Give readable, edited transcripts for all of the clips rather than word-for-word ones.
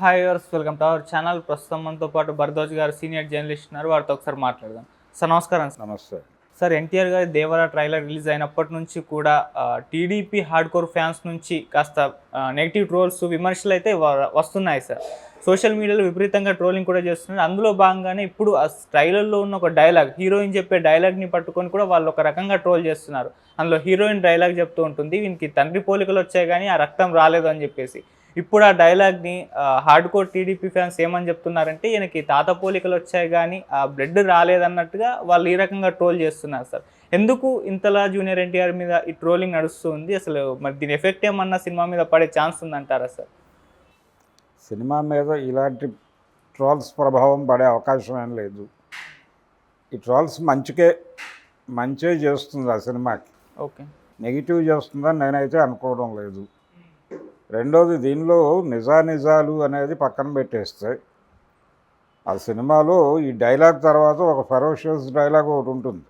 Hi viewers welcome to our channel. ప్రస్తుతం మనతో పాటు భరద్వాజ్ గారు సీనియర్ జర్నలిస్ట్ ఉన్నారు. వారితో ఒకసారి మాట్లాడదాం. సార్ నమస్కారం. నమస్తే సార్, ఎన్టీఆర్ గారి దేవరా ట్రైలర్ రిలీజ్ అయినప్పటి నుంచి కూడా టీడీపీ హార్డ్ కోర్ ఫ్యాన్స్ నుంచి కాస్త నెగిటివ్ ట్రోల్స్, విమర్శలు అయితే వస్తున్నాయి సార్. సోషల్ మీడియాలో విపరీతంగా ట్రోలింగ్ కూడా చేస్తున్నారు. అందులో భాగంగానే ఇప్పుడు ఆ ట్రైలర్లో ఉన్న ఒక డైలాగ్, హీరోయిన్ చెప్పే డైలాగ్ని పట్టుకొని కూడా వాళ్ళు ఒక రకంగా ట్రోల్ చేస్తున్నారు. అందులో హీరోయిన్ డైలాగ్ చెప్తూ ఉంటుంది, వీనికి తండ్రి పోలికలు వచ్చాయి కానీ ఆ రక్తం రాలేదు అని చెప్పేసి. ఇప్పుడు ఆ డైలాగ్ని హార్డ్ కోర్ టీడీపీ ఫ్యాన్స్ ఏమని చెప్తున్నారంటే, ఈయనకి తాత పోలికలు వచ్చాయి కానీ ఆ బ్లడ్ రాలేదన్నట్టుగా వాళ్ళు ఈ రకంగా ట్రోల్ చేస్తున్నారు సార్. ఎందుకు ఇంతలా జూనియర్ ఎన్టీఆర్ మీద ఈ ట్రోలింగ్ నడుస్తుంది? అసలు మరి దీని ఎఫెక్ట్ ఏమన్నా సినిమా మీద పడే ఛాన్స్ ఉందంటారా సార్? సినిమా మీద ఇలాంటి ట్రోల్స్ ప్రభావం పడే అవకాశం ఏం లేదు. ఈ ట్రోల్స్ మంచే చేస్తుంది ఆ సినిమాకి. ఓకే, నెగిటివ్ చేస్తుందని నేనైతే అనుకోవడం లేదు. రెండోది, దీనిలో నిజాలు అనేది పక్కన పెట్టేస్తే ఆ సినిమాలో ఈ డైలాగ్ తర్వాత ఒక ఫెరోషియస్ డైలాగ్ ఒకటి ఉంటుంది.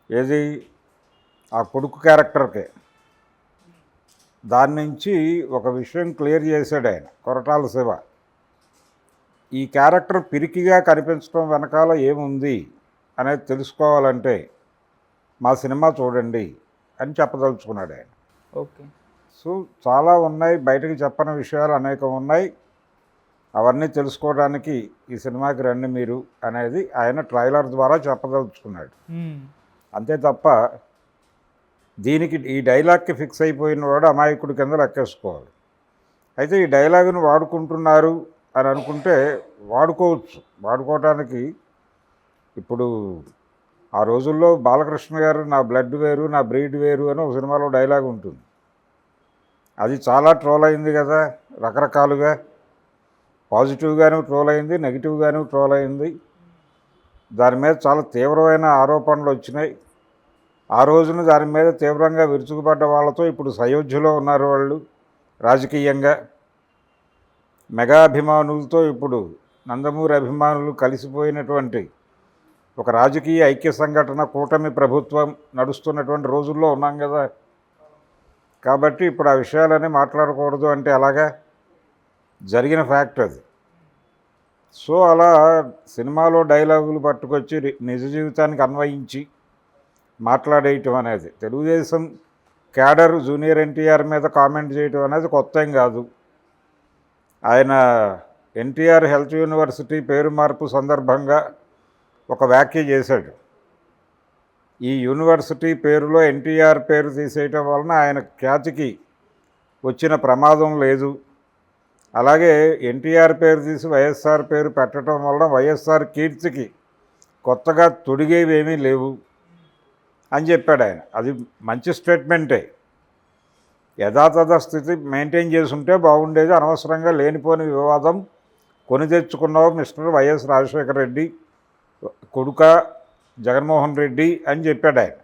ఏది? ఆ కొడుకు క్యారెక్టర్కే. దాని నుంచి ఒక విషయం క్లియర్ చేశాడు ఆయన, కొరటాల శివ. ఈ క్యారెక్టర్ పిరికిగా కనిపించడం వెనకాల ఏముంది అనేది తెలుసుకోవాలంటే మా సినిమా చూడండి అని చెప్పదలుచుకున్నాడు ఆయన. ఓకే. సో చాలా ఉన్నాయి, బయటకు చెప్పని విషయాలు అనేకం ఉన్నాయి. అవన్నీ తెలుసుకోవడానికి ఈ సినిమాకి రండి మీరు అనేది ఆయన ట్రైలర్ ద్వారా చెప్పదలుచుకున్నాడు. అంతే తప్ప దీనికి ఈ డైలాగ్కి ఫిక్స్ అయిపోయిన వాడు అమాయకుడి కింద లెక్కేసుకోవాలి. అయితే ఈ డైలాగును వాడుకుంటున్నారు అని అనుకుంటే వాడుకోవచ్చు. వాడుకోవటానికి ఇప్పుడు ఆ రోజుల్లో బాలకృష్ణ గారు నా బ్లడ్ వేరు, నా బ్రీడ్ వేరు అని ఒక సినిమాలో డైలాగ్ ఉంటుంది. అది చాలా ట్రోల్ అయింది కదా, రకరకాలుగా. పాజిటివ్గాను ట్రోల్ అయింది, నెగిటివ్గాను ట్రోల్ అయింది. దాని మీద చాలా తీవ్రమైన ఆరోపణలు వచ్చినాయి. ఆ రోజున దాని మీద తీవ్రంగా విరుచుకుపడ్డ వాళ్ళతో ఇప్పుడు సయోధ్యలో ఉన్నారు వాళ్ళు రాజకీయంగా. మెగా అభిమానులతో ఇప్పుడు నందమూరి అభిమానులు కలిసిపోయినటువంటి ఒక రాజకీయ ఐక్య సంఘటన, కూటమి ప్రభుత్వం నడుస్తున్నటువంటి రోజుల్లో ఉన్నాం కదా. కాబట్టి ఇప్పుడు ఆ విషయాలన్నీ మాట్లాడకూడదు అంటే అలాగా జరిగిన ఫ్యాక్ట్ అది. సో అలా సినిమాలో డైలాగులు పట్టుకొచ్చి నిజ జీవితానికి అన్వయించి మాట్లాడేయటం అనేది, తెలుగుదేశం క్యాడర్ జూనియర్ ఎన్టీఆర్ మీద కామెంట్ చేయటం అనేది కొత్త ఏం కాదు. ఆయన ఎన్టీఆర్ హెల్త్ యూనివర్సిటీ పేరు మార్పు సందర్భంగా ఒక వ్యాఖ్య చేశాడు. ఈ యూనివర్సిటీ పేరులో ఎన్టీఆర్ పేరు తీసేయటం వలన ఆయన ఖ్యాతికి వచ్చిన ప్రమాదం లేదు. అలాగే ఎన్టీఆర్ పేరు తీసి వైఎస్ఆర్ పేరు పెట్టడం వలన వైఎస్ఆర్ కీర్తికి కొత్తగా తొడిగేవేమీ లేవు అని చెప్పాడు ఆయన. అది మంచి స్టేట్మెంటే. యథాతథ స్థితి మెయింటైన్ చేసుంటే బాగుండేది. అనవసరంగా లేనిపోని వివాదం కొని తెచ్చుకున్నావు మిస్టర్ వైఎస్ రాజశేఖర రెడ్డి కొడుక జగన్మోహన్ రెడ్డి అని చెప్పాడు ఆయన.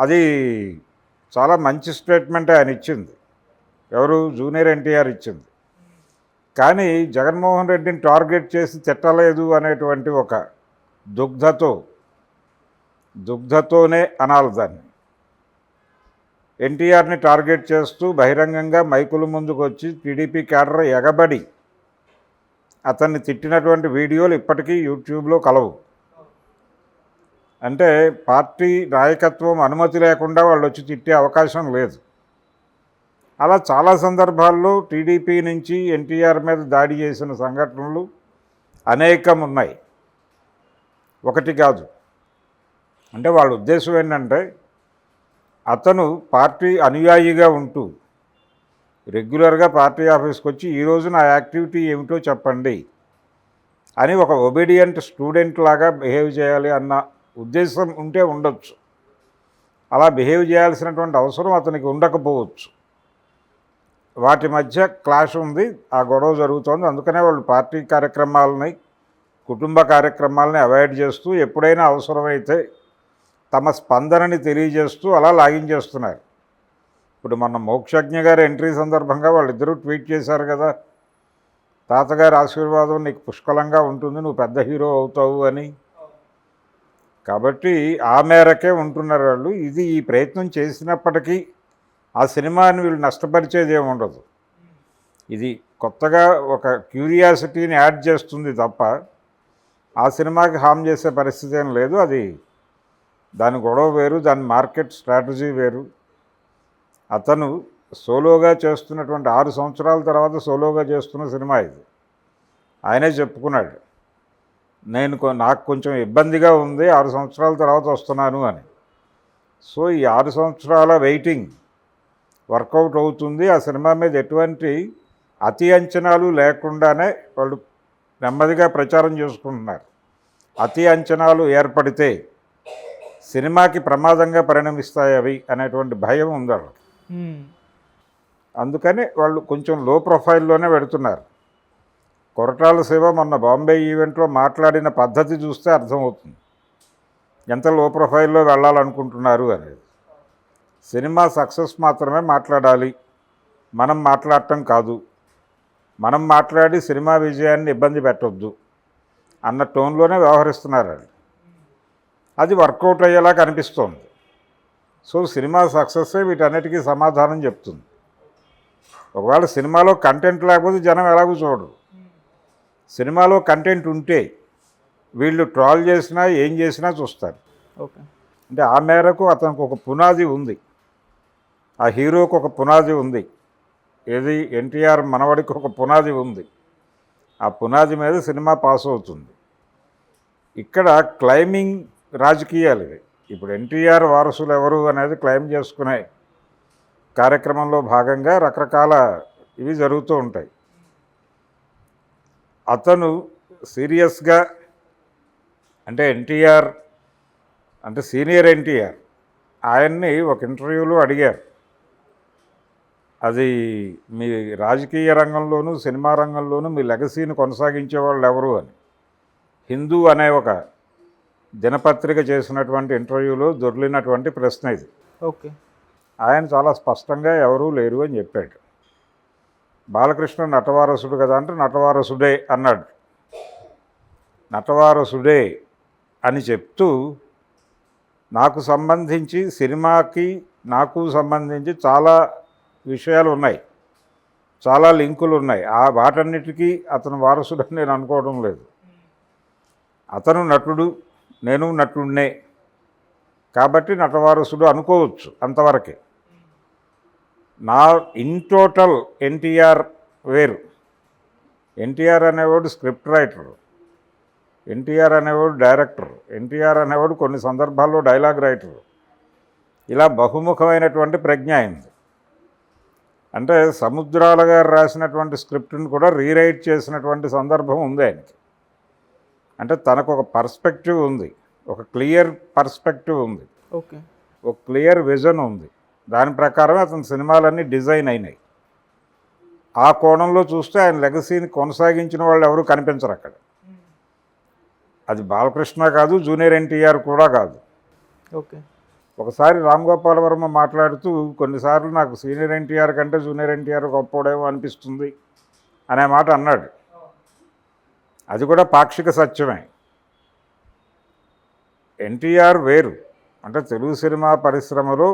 అది చాలా మంచి స్టేట్మెంట్ ఆయన ఇచ్చింది. ఎవరు? జూనియర్ ఎన్టీఆర్ ఇచ్చింది. కానీ జగన్మోహన్ రెడ్డిని టార్గెట్ చేసి తిట్టలేదు అనేటువంటి ఒక దుగ్ధతోనే అనాలి దాన్ని. ఎన్టీఆర్ని టార్గెట్ చేస్తూ బహిరంగంగా మైకుల ముందుకు వచ్చి టీడీపీ క్యాడర్ ఎగబడి అతన్ని తిట్టినటువంటి వీడియోలు ఇప్పటికీ యూట్యూబ్లో కలవు. అంటే పార్టీ నాయకత్వం అనుమతి లేకుండా వాళ్ళు వచ్చి తిట్టే అవకాశం లేదు. అలా చాలా సందర్భాల్లో టీడీపీ నుంచి ఎన్టీఆర్ మీద దాడి చేసిన సంఘటనలు అనేకం ఉన్నాయి, ఒకటి కాదు. అంటే వాళ్ళ ఉద్దేశం ఏంటంటే, అతను పార్టీ అనుయాయిగా ఉంటూ రెగ్యులర్గా పార్టీ ఆఫీస్కి వచ్చి ఈరోజు నా యాక్టివిటీ ఏమిటో చెప్పండి అని ఒక ఒబీడియంట్ స్టూడెంట్ లాగా బిహేవ్ చేయాలి అన్న ఉద్దేశం ఉంటే ఉండొచ్చు. అలా బిహేవ్ చేయాల్సినటువంటి అవసరం అతనికి ఉండకపోవచ్చు. వాటి మధ్య క్లాష్ ఉంది, ఆ గొడవ జరుగుతోంది. అందుకనే వాళ్ళు పార్టీ కార్యక్రమాలని, కుటుంబ కార్యక్రమాలని అవాయిడ్ చేస్తూ ఎప్పుడైనా అవసరమైతే తమ స్పందనని తెలియజేస్తూ అలా లాగించేస్తున్నారు. ఇప్పుడు మన మోక్షజ్ఞ గారి ఎంట్రీ సందర్భంగా వాళ్ళిద్దరూ ట్వీట్ చేశారు కదా, తాతగారి ఆశీర్వాదం నీకు పుష్కలంగా ఉంటుంది, నువ్వు పెద్ద హీరో అవుతావు అని. కాబట్టి ఆ మేరకే ఉంటున్నారు వాళ్ళు. ఇది ఈ ప్రయత్నం చేసినప్పటికీ ఆ సినిమాని వీళ్ళు నష్టపరిచేది ఏమి ఉండదు. ఇది కొత్తగా ఒక క్యూరియాసిటీని యాడ్ చేస్తుంది తప్ప ఆ సినిమాకి హామ్ చేసే పరిస్థితి ఏం లేదు. అది దాని గొడవ వేరు, దాని మార్కెట్ స్ట్రాటజీ వేరు. అతను సోలోగా చేస్తున్నటువంటి 6 సంవత్సరాల తర్వాత సోలోగా చేస్తున్న సినిమా ఇది. ఆయనే చెప్పుకున్నాడు, నాకు కొంచెం ఇబ్బందిగా ఉంది, 6 సంవత్సరాల తర్వాత వస్తున్నాను అని. సో ఈ 6 సంవత్సరాల వెయిటింగ్ వర్కౌట్ అవుతుంది. ఆ సినిమా మీద ఎటువంటి అతి అంచనాలు లేకుండానే వాళ్ళు నెమ్మదిగా ప్రచారం చేసుకుంటున్నారు. అతి అంచనాలు ఏర్పడితే సినిమాకి ప్రమాదంగా పరిణమిస్తాయి అవి అనేటువంటి భయం ఉంది వాళ్ళకి. అందుకని వాళ్ళు కొంచెం లో ప్రొఫైల్లోనే పెడుతున్నారు. కొరటాల శివ మొన్న బాంబే ఈవెంట్లో మాట్లాడిన పద్ధతి చూస్తే అర్థమవుతుంది ఎంత లో ప్రొఫైల్లో వెళ్ళాలనుకుంటున్నారు అనేది. సినిమా సక్సెస్ మాత్రమే మాట్లాడాలి, మనం మాట్లాడటం కాదు, మనం మాట్లాడి సినిమా విజయాన్ని ఇబ్బంది పెట్టొద్దు అన్న టోన్లోనే వ్యవహరిస్తున్నారు. అది వర్కౌట్ అయ్యేలా కనిపిస్తోంది. సో సినిమా సక్సెస్సే వీటన్నిటికీ సమాధానం చెప్తుంది. ఒకవేళ సినిమాలో కంటెంట్ లేకపోతే జనం ఎలాగూ చూడరు. సినిమాలో కంటెంట్ ఉంటే వీళ్ళు ట్రాల్ చేసినా ఏం చేసినా చూస్తారు. ఓకే, అంటే ఆ మేరకు అతనికి ఒక పునాది ఉంది, ఆ హీరోకి ఒక పునాది ఉంది. ఏది ఎన్టీఆర్ మనవడికి ఒక పునాది ఉంది. ఆ పునాది మీద సినిమా పాస్ అవుతుంది. ఇక్కడ క్లైమింగ్ రాజకీయాలు ఇవి. ఇప్పుడు ఎన్టీఆర్ వారసులు ఎవరు అనేది క్లైమ్ చేసుకునే కార్యక్రమంలో భాగంగా రకరకాల ఇవి జరుగుతూ ఉంటాయి. అతను సీరియస్గా అంటే ఎన్టీఆర్ అంటే సీనియర్ ఎన్టీఆర్ ఆయన్ని ఒక ఇంటర్వ్యూలో అడిగారు, అది మీ రాజకీయ రంగంలోనూ సినిమా రంగంలోనూ మీ లెగసీని కొనసాగించే వాళ్ళు ఎవరు అని. హిందూ అనే ఒక దినపత్రిక చేసినటువంటి ఇంటర్వ్యూలో దొర్లినటువంటి ప్రశ్న ఇది. ఓకే, ఆయన చాలా స్పష్టంగా ఎవరూ లేరు అని చెప్పాడు. బాలకృష్ణ నటవారసుడు కదా అంటే నటవారసుడే అన్నాడు. నటవారసుడే అని చెప్తూ నాకు సంబంధించి సినిమాకి నాకు సంబంధించి చాలా విషయాలు ఉన్నాయి, చాలా లింకులు ఉన్నాయి. ఆ వాటన్నిటికీ అతను వారసుడని నేను అనుకోవడం లేదు. అతను నటుడు, నేను నటుడినే కాబట్టి నటవారసుడు అనుకోవచ్చు, అంతవరకే. నా ఇన్ టోటల్ ఎన్టీఆర్ వేరు. ఎన్టీఆర్ అనేవాడు స్క్రిప్ట్ రైటరు, ఎన్టీఆర్ అనేవాడు డైరెక్టర్, ఎన్టీఆర్ అనేవాడు కొన్ని సందర్భాల్లో డైలాగ్ రైటరు. ఇలా బహుముఖమైనటువంటి ప్రజ్ఞ అయింది. అంటే సముద్రాల గారు రాసినటువంటి స్క్రిప్ట్ని కూడా రీరైట్ చేసినటువంటి సందర్భం ఉంది ఆయనకి. అంటే తనకు ఒక పర్స్పెక్టివ్ ఉంది, ఒక క్లియర్ పర్స్పెక్టివ్ ఉంది, ఓకే, ఒక క్లియర్ విజన్ ఉంది. దాని ప్రకారమే అతని సినిమాలన్నీ డిజైన్ అయినాయి. ఆ కోణంలో చూస్తే ఆయన లెగసీని కొనసాగించిన వాళ్ళు ఎవరు కనిపించరు అక్కడ. అది బాలకృష్ణ కాదు, జూనియర్ ఎన్టీఆర్ కూడా కాదు. ఓకే, ఒకసారి రామ్ గోపాల్ వర్మ మాట్లాడుతూ కొన్నిసార్లు నాకు సీనియర్ ఎన్టీఆర్ కంటే జూనియర్ ఎన్టీఆర్ గొప్పోడేమో అనిపిస్తుంది అనే మాట అన్నాడు. అది కూడా పాక్షిక సత్యమే. ఎన్టీఆర్ వేరు, అంటే తెలుగు సినిమా పరిశ్రమలో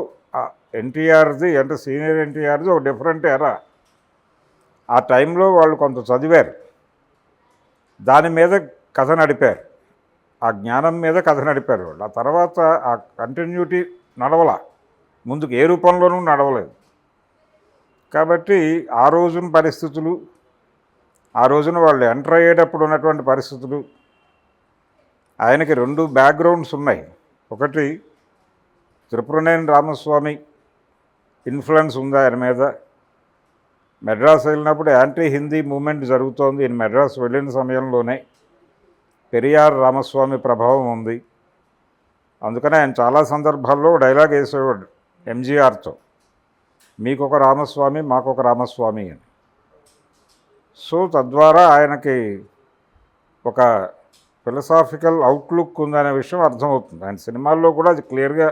ఎన్టీఆర్ది అంటే సీనియర్ ఎన్టీఆర్ది ఒక డిఫరెంట్ ఎరా. ఆ టైంలో వాళ్ళు కొంత చదివారు, దాని మీద కథ నడిపారు, ఆ జ్ఞానం మీద కథ నడిపారు వాళ్ళు. ఆ తర్వాత ఆ కంటిన్యూటీ నడవల, ముందుకు ఏ రూపంలోనూ నడవలేదు. కాబట్టి ఆ రోజున పరిస్థితులు, ఆ రోజున వాళ్ళు ఎంటర్ అయ్యేటప్పుడు ఉన్నటువంటి పరిస్థితులు, ఆయనకి 2 బ్యాక్గ్రౌండ్స్ ఉన్నాయి. ఒకటి త్రిపురనేని రామస్వామి ఇన్ఫ్లుయెన్స్ ఉంది ఆయన మీద. మెడ్రాస్ వెళ్ళినప్పుడు యాంటీ హిందీ మూమెంట్ జరుగుతోంది. ఈయన మెడ్రాస్ వెళ్ళిన సమయంలోనే పెరియార్ రామస్వామి ప్రభావం ఉంది. అందుకనే ఆయన చాలా సందర్భాల్లో డైలాగ్ వేసేవాడు ఎంజీఆర్తో, మీకొక రామస్వామి మాకొక రామస్వామి అని. సో తద్వారా ఆయనకి ఒక ఫిలసాఫికల్ అవుట్లుక్ ఉందనే విషయం అర్థమవుతుంది. ఆయన సినిమాల్లో కూడా అది క్లియర్గా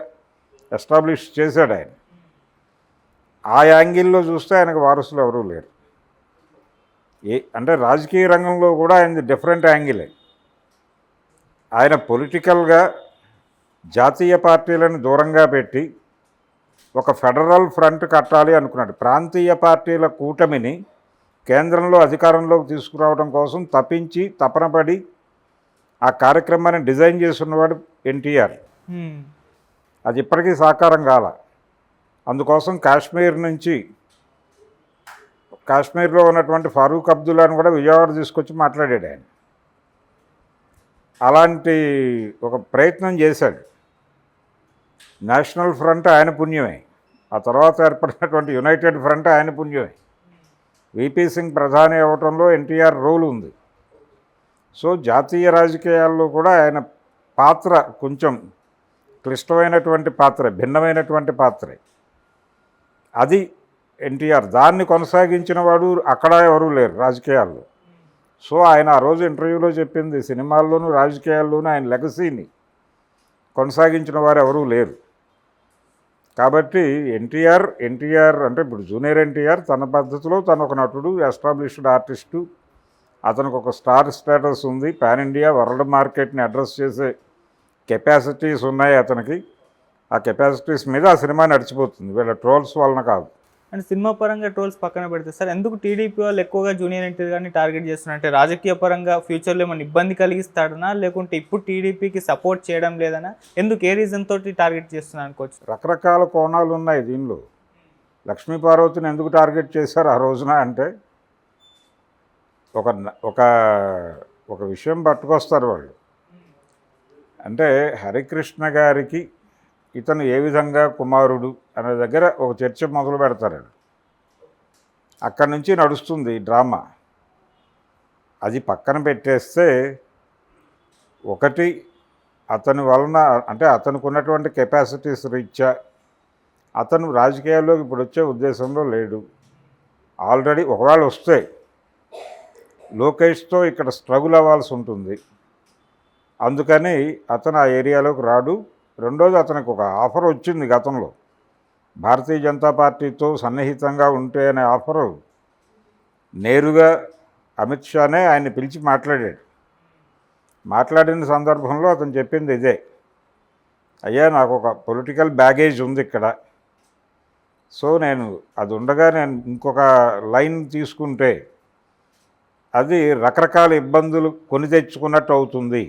ఎస్టాబ్లిష్ చేశాడు ఆయన. ఆ యాంగిల్లో చూస్తే ఆయనకు వారసులు ఎవరూ లేరు. అంటే రాజకీయ రంగంలో కూడా ఆయనది డిఫరెంట్ యాంగిలే. ఆయన పొలిటికల్గా జాతీయ పార్టీలను దూరంగా పెట్టి ఒక ఫెడరల్ ఫ్రంట్ కట్టాలి అనుకున్నాడు. ప్రాంతీయ పార్టీల కూటమిని కేంద్రంలో అధికారంలోకి తీసుకురావడం కోసం తపనపడి ఆ కార్యక్రమాన్ని డిజైన్ చేస్తున్నవాడు ఎన్టీఆర్. అది ఇప్పటికీ సాకారం కాల. అందుకోసం కాశ్మీర్లో ఉన్నటువంటి ఫారూక్ అబ్దుల్లాని కూడా విజయవాడ తీసుకొచ్చి మాట్లాడాడు ఆయన. అలాంటి ఒక ప్రయత్నం చేశాడు. నేషనల్ ఫ్రంట్ ఆయన పుణ్యమే, ఆ తర్వాత ఏర్పడినటువంటి యునైటెడ్ ఫ్రంట్ ఆయన పుణ్యమే. విపి సింగ్ ప్రధాని అవ్వటంలో ఎన్టీఆర్ రోల్ ఉంది. సో జాతీయ రాజకీయాల్లో కూడా ఆయన పాత్ర కొంచెం క్లిష్టమైనటువంటి పాత్ర, భిన్నమైనటువంటి పాత్రే అది ఎన్టీఆర్. దాన్ని కొనసాగించిన వాడు అక్కడ ఎవరూ లేరు రాజకీయాల్లో. సో ఆయన ఆ రోజు ఇంటర్వ్యూలో చెప్పింది, సినిమాల్లోనూ రాజకీయాల్లోనూ ఆయన లెగసీని కొనసాగించిన వారు ఎవరూ లేరు. కాబట్టి ఎన్టీఆర్ అంటే ఇప్పుడు జూనియర్ ఎన్టీఆర్ తన పద్ధతిలో తను ఒక నటుడు, ఎస్టాబ్లిష్డ్ ఆర్టిస్టు, అతనికి ఒక స్టార్ స్టేటస్ ఉంది, పాన్ ఇండియా వరల్డ్ మార్కెట్ని అడ్రస్ చేసే కెపాసిటీస్ ఉన్నాయి అతనికి. ఆ కెపాసిటీస్ మీద ఆ సినిమా నడిచిపోతుంది, వీళ్ళ ట్రోల్స్ వలన కాదు. అండ్ సినిమా పరంగా ట్రోల్స్ పక్కన పెడితే సార్, ఎందుకు టీడీపీ వాళ్ళు ఎక్కువగా జూనియర్ ఎన్టీఆర్ గారిని టార్గెట్ చేస్తున్నారు? అంటే రాజకీయ పరంగా ఫ్యూచర్లో ఏమైనా ఇబ్బంది కలిగిస్తాడనా, లేకుంటే ఇప్పుడు టీడీపీకి సపోర్ట్ చేయడం లేదనా? ఎందుకు, ఏ రీజన్ తోటి టార్గెట్ చేస్తున్నారు అనుకోవచ్చు? రకరకాల కోణాలు ఉన్నాయి దీనిలో. లక్ష్మీపార్వతిని ఎందుకు టార్గెట్ చేశారు ఆ రోజున అంటే, ఒక విషయం పట్టుకొస్తారు వాళ్ళు. అంటే హరికృష్ణ గారికి ఇతను ఏ విధంగా కుమారుడు అనే దగ్గర ఒక చర్చ మొదలు పెడతారు. అక్కడి నుంచి నడుస్తుంది డ్రామా. అది పక్కన పెట్టేస్తే, ఒకటి అతని వలన అంటే అతనికి ఉన్నటువంటి కెపాసిటీస్ రీత్యా అతను రాజకీయాల్లోకి ఇప్పుడు వచ్చే ఉద్దేశంలో లేడు. ఆల్రెడీ ఒకవేళ వస్తే లోకేష్తో ఇక్కడ స్ట్రగుల్ అవ్వాల్సి ఉంటుంది, అందుకని అతను ఆ ఏరియాలోకి రాడు. రెండోది, అతనికి ఒక ఆఫర్ వచ్చింది గతంలో, భారతీయ జనతా పార్టీతో సన్నిహితంగా ఉంటే అనే ఆఫరు. నేరుగా అమిత్ షానే ఆయన్ని పిలిచి మాట్లాడిన సందర్భంలో అతను చెప్పింది ఇదే, అయ్యా నాకు ఒక పొలిటికల్ బ్యాగేజ్ ఉంది ఇక్కడ, సో నేను అది ఉండగా నేను ఇంకొక లైన్ తీసుకుంటే అది రకరకాల ఇబ్బందులు కొని తెచ్చుకున్నట్టు అవుతుంది,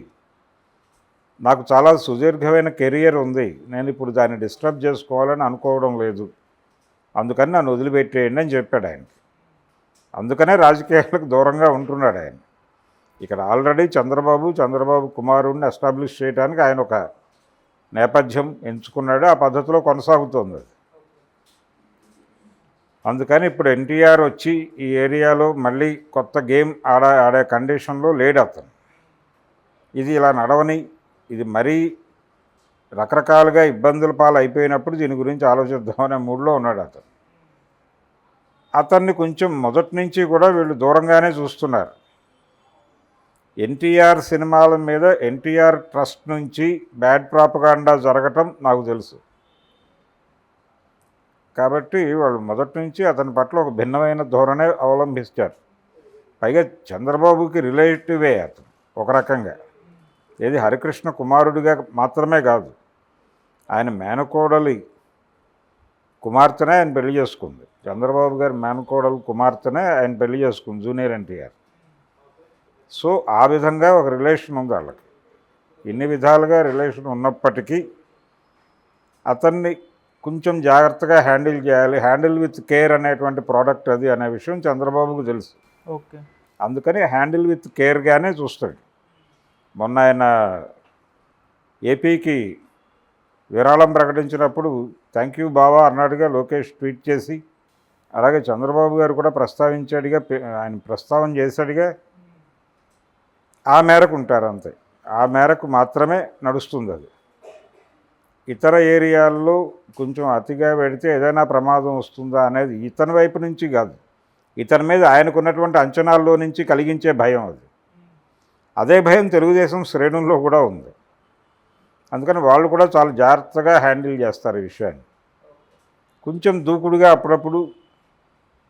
నాకు చాలా సుదీర్ఘమైన కెరియర్ ఉంది, నేను ఇప్పుడు దాన్ని డిస్టర్బ్ చేసుకోవాలని అనుకోవడం లేదు, అందుకని నన్ను వదిలిపెట్టేయండి అని చెప్పాడు ఆయనకి. అందుకనే రాజకీయాలకు దూరంగా ఉంటున్నాడు ఆయన. ఇక్కడ ఆల్రెడీ చంద్రబాబు కుమారుడిని ఎస్టాబ్లిష్ చేయడానికి ఆయన ఒక నేపథ్యం ఎంచుకున్నాడు, ఆ పద్ధతిలో కొనసాగుతోంది అది. అందుకని ఇప్పుడు ఎన్టీఆర్ వచ్చి ఈ ఏరియాలో మళ్ళీ కొత్త గేమ్ ఆడే కండిషన్లో లేడు అతను. ఇది ఇలా నడవని, ఇది మరీ రకరకాలుగా ఇబ్బందుల పాలు అయిపోయినప్పుడు దీని గురించి ఆలోచిద్దామనే మూడ్లో ఉన్నాడు అతను. అతన్ని కొంచెం మొదటి నుంచి కూడా వీళ్ళు దూరంగానే చూస్తున్నారు. ఎన్టీఆర్ సినిమాల మీద ఎన్టీఆర్ ట్రస్ట్ నుంచి బ్యాడ్ ప్రాపగాండా జరగటం నాకు తెలుసు. కాబట్టి వాళ్ళు మొదటి నుంచి అతని పట్ల ఒక భిన్నమైన ధోరణే అవలంబిస్తారు. పైగా చంద్రబాబుకి రిలేటివే అతను ఒక రకంగా. ఏది హరికృష్ణ కుమారుడిగా మాత్రమే కాదు, ఆయన మేనకోడలి కుమార్తెనే ఆయన పెళ్లి చేసుకుంది. చంద్రబాబు గారి మేనకోడలు కుమార్తెనే ఆయన పెళ్లి చేసుకుంది జూనియర్ ఎన్టీఆర్. సో ఆ విధంగా ఒక రిలేషన్ ఉంది వాళ్ళకి. ఇన్ని విధాలుగా రిలేషన్ ఉన్నప్పటికీ అతన్ని కొంచెం జాగ్రత్తగా హ్యాండిల్ చేయాలి, హ్యాండిల్ విత్ కేర్ అనేటువంటి ప్రోడక్ట్ అది అనే విషయం చంద్రబాబుకు తెలుసు. ఓకే, అందుకని హ్యాండిల్ విత్ కేర్గానే చూస్తాడు. మొన్న ఆయన ఏపీకి విరాళం ప్రకటించినప్పుడు థ్యాంక్ యూ బావా అన్నాడుగా లోకేష్ ట్వీట్ చేసి, అలాగే చంద్రబాబు గారు కూడా ప్రస్తావించాడుగా, ఆయన ప్రస్తావన చేశాడుగా. ఆ మేరకు ఉంటారు అంతే, ఆ మేరకు మాత్రమే నడుస్తుంది అది. ఇతర ఏరియాల్లో కొంచెం అతిగా పెడితే ఏదైనా ప్రమాదం వస్తుందా అనేది ఇతని వైపు నుంచి కాదు, ఇతని మీద ఆయనకున్నటువంటి అంచనాల్లో నుంచి కలిగించే భయం అది. అదే భయం తెలుగుదేశం శ్రేణుల్లో కూడా ఉంది. అందుకని వాళ్ళు కూడా చాలా జాగ్రత్తగా హ్యాండిల్ చేస్తారు ఈ విషయాన్ని. కొంచెం దూకుడుగా అప్పుడప్పుడు